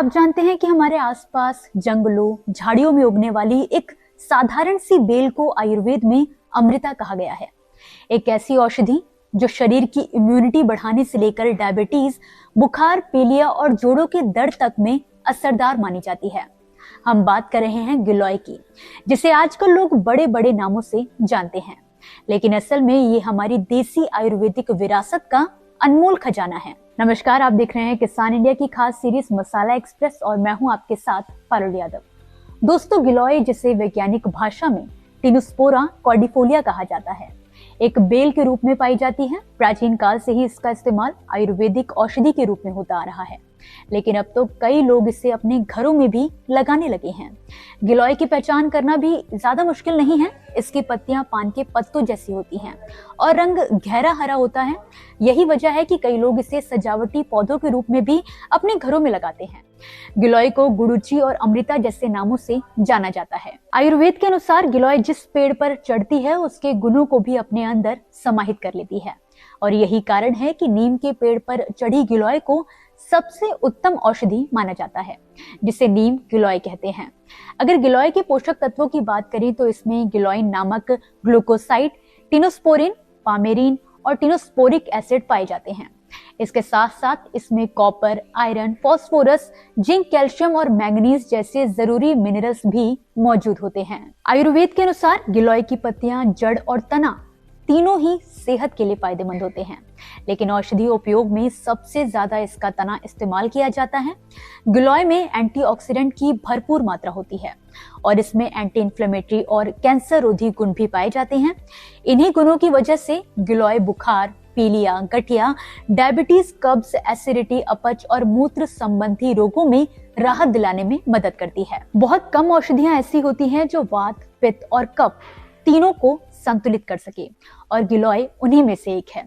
आप जानते हैं कि हमारे आसपास जंगलों, झाड़ियों में उगने वाली एक साधारण सी बेल को आयुर्वेद में अमृता कहा गया है। एक ऐसी औषधि जो शरीर की इम्यूनिटी बढ़ाने से लेकर डायबिटीज, बुखार, पीलिया और जोड़ों के दर्द तक में असरदार मानी जाती है। हम बात कर रहे हैं गिलोय की, जिसे आजकल लोग बड़े बड़े नामों से जानते हैं, लेकिन असल में ये हमारी देसी आयुर्वेदिक विरासत का अनमोल खजाना है। नमस्कार, आप देख रहे हैं किसान इंडिया की खास सीरीज मसाला एक्सप्रेस और मैं हूं आपके साथ पारुल यादव। दोस्तों, गिलोय, जिसे वैज्ञानिक भाषा में टिनोस्पोरा कॉर्डिफोलिया कहा जाता है, एक बेल के रूप में पाई जाती है। प्राचीन काल से ही इसका इस्तेमाल आयुर्वेदिक औषधि के रूप में होता आ रहा है, लेकिन अब तो कई लोग इसे अपने घरों में भी लगाने लगे हैं। गिलोय की पहचान करना भी ज्यादा मुश्किल नहीं है। इसकी पत्तियां पान के पत्तों जैसी होती हैं और रंग गहरा हरा होता है। यही वजह है कि कई लोग इसे सजावटी पौधों के रूप में भी अपने घरों में लगाते हैं। गिलोय को गुडुचि और अमृता जैसे नामों से जाना जाता है। आयुर्वेद के अनुसार गिलोय जिस पेड़ पर चढ़ती है, उसके गुणों को भी अपने अंदर समाहित कर लेती है, और यही कारण है कि नीम के पेड़ पर चढ़ी गिलोय को सबसे उत्तम औषधि माना जाता है, जिसे नीम गिलोय कहते हैं। अगर गिलोय के पोषक तत्वों की बात करें तो इसमें गिलोइन नामक ग्लूकोसाइड, टिनोस्पोरिन, पामेरीन और टिनोस्पोरिक एसिड पाए जाते हैं। इसके साथ साथ इसमें copper, iron, phosphorus, zinc, calcium और मैंगनीज जैसे जरूरी मिनरल्स भी मौजूद होते हैं। आयुर्वेद के अनुसार गिलोय की पत्तियां, जड़ और तना तीनों ही सेहत के लिए फायदेमंद होते हैं, लेकिन औषधि उपयोग में सबसे ज्यादा इसका तना इस्तेमाल किया जाता है। गिलोय में एंटीऑक्सीडेंट की भरपूर मात्रा होती है और इसमें एंटी इन्फ्लेमेटरी और कैंसर रोधी गुण भी पाए जाते हैं। इन्हीं गुणों की वजह से गिलोय बुखार, पीलिया, गठिया, डायबिटीज, कब्ज, एसिडिटी, अपच और मूत्र संबंधी रोगों में राहत दिलाने में मदद करती है। बहुत कम औषधियां ऐसी होती हैं जो वात, पित्त और कफ तीनों को संतुलित कर सके, और गिलोय उन्हीं में से एक है।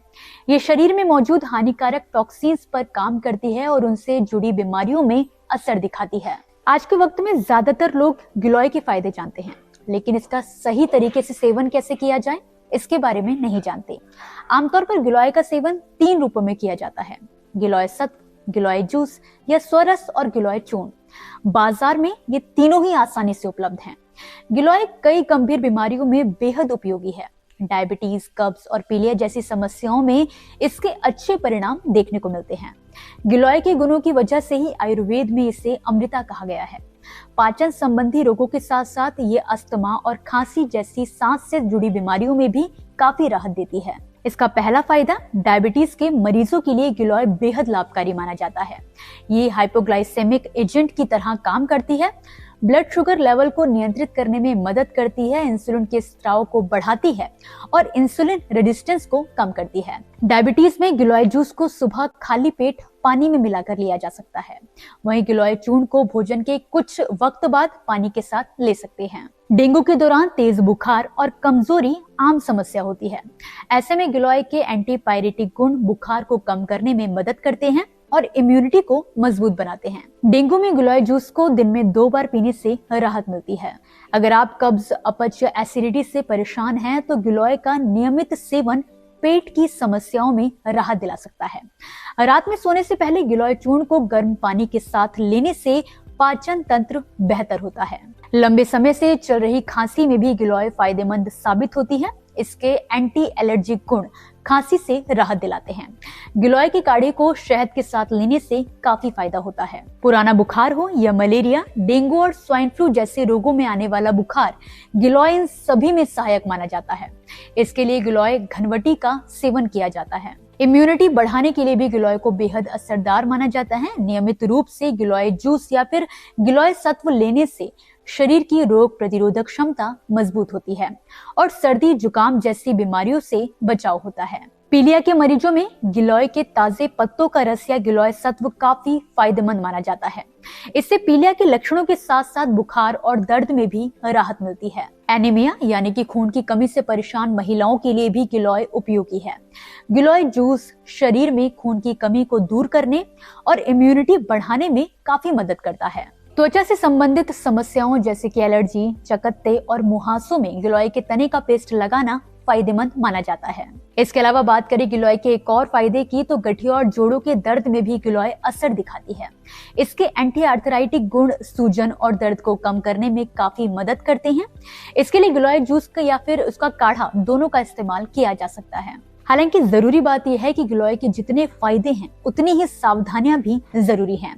ये शरीर में मौजूद हानिकारक टॉक्सिन्स पर काम करती है और उनसे जुड़ी बीमारियों में असर दिखाती है। आज के वक्त में ज्यादातर लोग गिलोय के फायदे जानते हैं, लेकिन इसका सही तरीके से सेवन कैसे किया जाए इसके बारे में नहीं जानते। आमतौर पर गिलोय का सेवन 3 रूपों में किया जाता है: गिलोय सत्व, गिलोय जूस या स्वरस और गिलोय चूर्ण। बाजार में ये तीनों ही आसानी से उपलब्ध हैं। गिलोय कई गंभीर बीमारियों में बेहद उपयोगी है। डायबिटीज, कब्ज और पीलिया जैसी समस्याओं में इसके अच्छे परिणाम देखने को मिलते हैं। गिलोय के गुणों की वजह से ही आयुर्वेद में इसे अमृता कहा गया है। पाचन संबंधी रोगों के साथ साथ ये अस्थमा और खांसी जैसी सांस से जुड़ी बीमारियों में भी काफी राहत देती है। इसका पहला फायदा, डायबिटीज के मरीजों के लिए गिलोय बेहद लाभकारी माना जाता है। ये हाइपोग्लाइसेमिक एजेंट की तरह काम करती है, ब्लड शुगर लेवल को नियंत्रित करने में मदद करती है, इंसुलिन के स्राव को बढ़ाती है और इंसुलिन रेजिस्टेंस को कम करती है। डायबिटीज में गिलोय जूस को सुबह खाली पेट पानी में मिलाकर लिया जा सकता है। वहीं गिलोय चूर्ण को भोजन के कुछ वक्त बाद पानी के साथ ले सकते हैं। डेंगू के दौरान तेज बुखार और कमजोरी आम समस्या होती है। ऐसे में गिलोय के एंटीपायरेटिक गुण बुखार को कम करने में मदद करते हैं और इम्यूनिटी को मजबूत बनाते हैं। डेंगू में गिलोय जूस को दिन में 2 बार पीने से राहत मिलती है। अगर आप कब्ज, अपच या एसिडिटी से परेशान हैं तो गिलोय का नियमित सेवन पेट की समस्याओं में राहत दिला सकता है। रात में सोने से पहले गिलोय चूर्ण को गर्म पानी के साथ लेने से पाचन तंत्र बेहतर होता है। लंबे समय से चल रही खांसी में भी गिलोय फायदेमंद साबित होती है। इसके एंटी एलर्जिक गुण खांसी से राहत दिलाते हैं। गिलोय की काढ़े को शहद के साथ लेने से काफी फायदा होता है। पुराना बुखार हो या मलेरिया, डेंगू और स्वाइन फ्लू जैसे रोगों में आने वाला बुखार, गिलोय इन सभी में सहायक माना जाता है। इसके लिए गिलोय घनवटी का सेवन किया जाता है। इम्यूनिटी बढ़ाने के लिए भी गिलोय को बेहद असरदार माना जाता है। नियमित रूप से गिलोय जूस या फिर गिलोय सत्व लेने से शरीर की रोग प्रतिरोधक क्षमता मजबूत होती है और सर्दी, जुकाम जैसी बीमारियों से बचाव होता है। पीलिया के मरीजों में गिलोय के ताजे पत्तों का रस या गिलोय सत्व काफी फायदेमंद माना जाता है। इससे पीलिया के लक्षणों के साथ साथ बुखार और दर्द में भी राहत मिलती है। एनीमिया यानी कि खून की कमी से परेशान महिलाओं के लिए भी गिलोय उपयोगी है। गिलोय जूस शरीर में खून की कमी को दूर करने और इम्यूनिटी बढ़ाने में काफी मदद करता है। त्वचा से संबंधित समस्याओं जैसे कि एलर्जी, चकत्ते और मुहासों में गिलोय के तने का पेस्ट लगाना फायदेमंद माना जाता है। इसके अलावा बात करें गिलोय के एक और फायदे की, तो गठिया और जोड़ों के दर्द में भी गिलोय असर दिखाती है। इसके एंटी आर्थराइटिक गुण सूजन और दर्द को कम करने में काफी मदद करते हैं। इसके लिए गिलोय जूस का या फिर उसका काढ़ा दोनों का इस्तेमाल किया जा सकता है। हालांकि जरूरी बात यह है कि गिलोय के जितने फायदे हैं उतनी ही सावधानियां भी जरूरी हैं।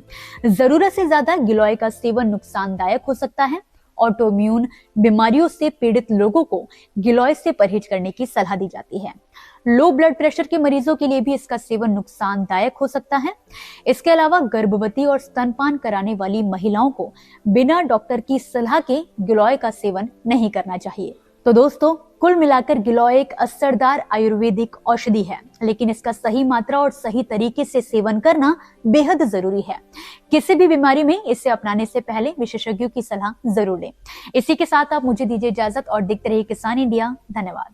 जरूरत से ज्यादा गिलोय का सेवन नुकसानदायक हो सकता है। ऑटोइम्यून बीमारियों से पीड़ित लोगों को गिलोय से परहेज करने की सलाह दी जाती है। लो ब्लड प्रेशर के मरीजों के लिए भी इसका सेवन नुकसानदायक हो सकता है। इसके अलावा गर्भवती और स्तनपान कराने वाली महिलाओं को बिना डॉक्टर की सलाह के गिलोय का सेवन नहीं करना चाहिए। तो दोस्तों, कुल मिलाकर गिलोय एक असरदार आयुर्वेदिक औषधि है, लेकिन इसका सही मात्रा और सही तरीके से सेवन करना बेहद जरूरी है। किसी भी बीमारी में इसे अपनाने से पहले विशेषज्ञों की सलाह जरूर लें। इसी के साथ आप मुझे दीजिए इजाजत और देखते रहिए किसान इंडिया। धन्यवाद।